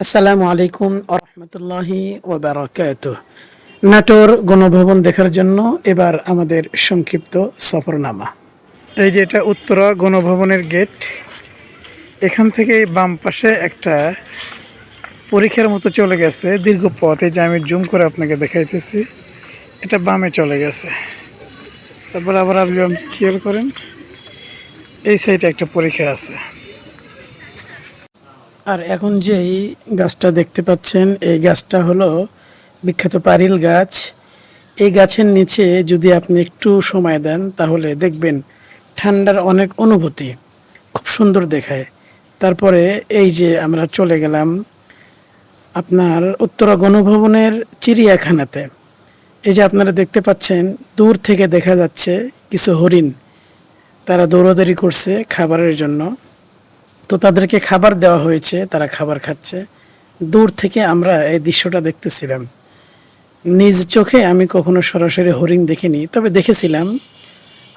আসসালামু আলাইকুম আরহামতুল্লাহি ওবারাকাতুহ। নাটোর গণভবন দেখার জন্য এবার আমাদের সংক্ষিপ্ত সফরনামা। এই যে এটা উত্তরা গণভবনের গেট। এখান থেকে বাম পাশে একটা পরীক্ষার মতো চলে গেছে দীর্ঘ পথ। এই যে আমি জুম করে আপনাকে দেখাইতেছি, এটা বামে চলে গেছে। তারপর আবার আপনি খেয়াল করেন এই সাইডে একটা পরীক্ষা আছে। আর এখন যেই গাছটা দেখতে পাচ্ছেন, এই গাছটা হলো বিখ্যাত পারিল গাছ। এই গাছের নিচে যদি আপনি একটু সময় দেন তাহলে দেখবেন ঠান্ডার অনেক অনুভূতি, খুব সুন্দর দেখায়। তারপরে এই যে আমরা চলে গেলাম আপনার উত্তরা গণভবনের চিড়িয়াখানাতে। এই যে আপনারা দেখতে পাচ্ছেন দূর থেকে দেখা যাচ্ছে কিছু হরিণ, তারা দৌড়াদৌড়ি করছে খাবারের জন্য। তো তাদেরকে খাবার দেওয়া হয়েছে, তারা খাবার খাচ্ছে। দূর থেকে আমরা এই দৃশ্যটা দেখতেছিলাম। নিজ চোখে আমি কখনো সরাসরি হরিণ দেখিনি, তবে দেখেছিলাম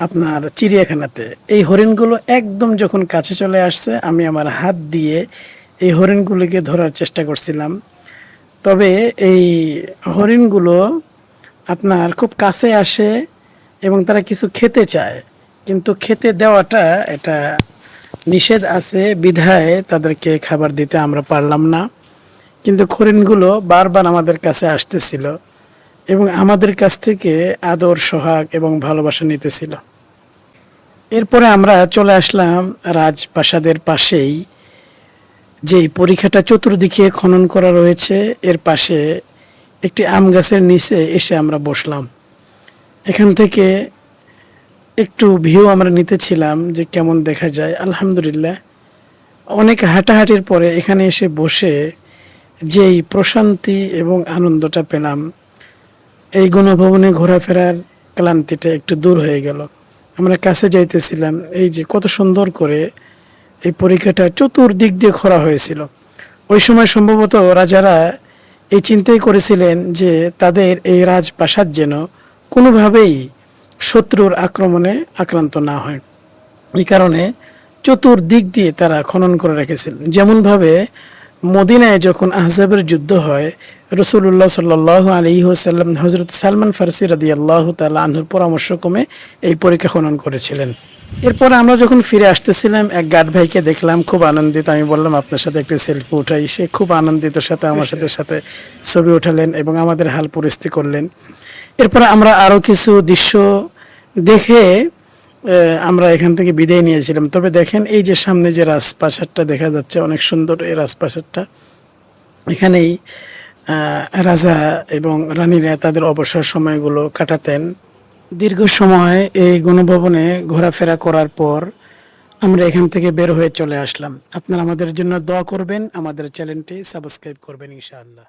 আপনার চিড়িয়াখানাতে। এই হরিণগুলো একদম যখন কাছে চলে আসছে, আমি আমার হাত দিয়ে এই হরিণগুলিকে ধরার চেষ্টা করছিলাম। তবে এই হরিণগুলো আপনার খুব কাছে আসে এবং তারা কিছু খেতে চায়, কিন্তু খেতে দেওয়াটা এটা নিষেধ আছে বিধায় তাদেরকে খাবার দিতে আমরা পারলাম না। কিন্তু হরিণগুলো বারবার আমাদের কাছে আসতেছিল এবং আমাদের কাছ থেকে আদর সোহাগ এবং ভালোবাসা নিতেছিল। এরপরে আমরা চলে আসলাম রাজপ্রাসাদের পাশেই, যেই পরীক্ষাটা চতুর্দিকে খনন করা রয়েছে এর পাশে একটি আম গাছের নিচে এসে আমরা বসলাম। এখান থেকে একটু ভিউ আমরা নিতেছিলাম যে কেমন দেখা যায়। আলহামদুলিল্লাহ, অনেক হাঁটাহাঁটির পরে এখানে এসে বসে যেই প্রশান্তি এবং আনন্দটা পেলাম, এই গণভবনে ঘোরাফেরার ক্লান্তিটা একটু দূর হয়ে গেল। আমরা কাছে যাইতেছিলাম, এই যে কত সুন্দর করে এই পরীক্ষাটা চতুর্দিক দিয়ে খোঁড়া হয়েছিল। ওই সময় সম্ভবত রাজারা এই চিন্তাই করেছিলেন যে তাদের এই রাজপ্রাসাদ যেন কোনোভাবেই শত্রুর আক্রমণে আক্রান্ত না হয়। এই কারণে চতুর্দিক দিয়ে তারা খনন করে রেখেছিলেন। যেমনভাবে মদিনায় যখন আহজাবের যুদ্ধ হয়, রসুল্লাহ সাল্লাল্লাহু আলাইহি ওয়াসাল্লাম হযরত সালমান ফারসি রাদিয়াল্লাহু তাআলা আনহুর পরামর্শক্রমে এই পরীক্ষা খনন করেছিলেন। এরপরে আমরা যখন ফিরে আসতেছিলাম, এক গার্ড ভাইকে দেখলাম, খুব আনন্দিত। আমি বললাম আপনার সাথে একটা সেলফি উঠাই। সে খুব আনন্দিত সাথে আমার সাথে ছবি উঠালেন এবং আমাদের হাল পরিস্থিতি করলেন। এরপরে আমরা আরও কিছু দৃশ্য দেখে আমরা এখান থেকে বিদায় নিয়েছিলাম। তবে দেখেন এই যে সামনে যে রাজপ্রাসাদটা দেখা যাচ্ছে, অনেক সুন্দর এই রাজপ্রাসাদটা। এখানেই রাজা এবং রানীরা তাদের অবসর সময়গুলো কাটাতেন। দীর্ঘ সময় এই গণভবনে ঘোরাফেরা করার পর আমরা এখান থেকে বের হয়ে চলে আসলাম। আপনারা আমাদের জন্য দোয়া করবেন, আমাদের চ্যানেলটি সাবস্ক্রাইব করবেন ইনশাআল্লাহ।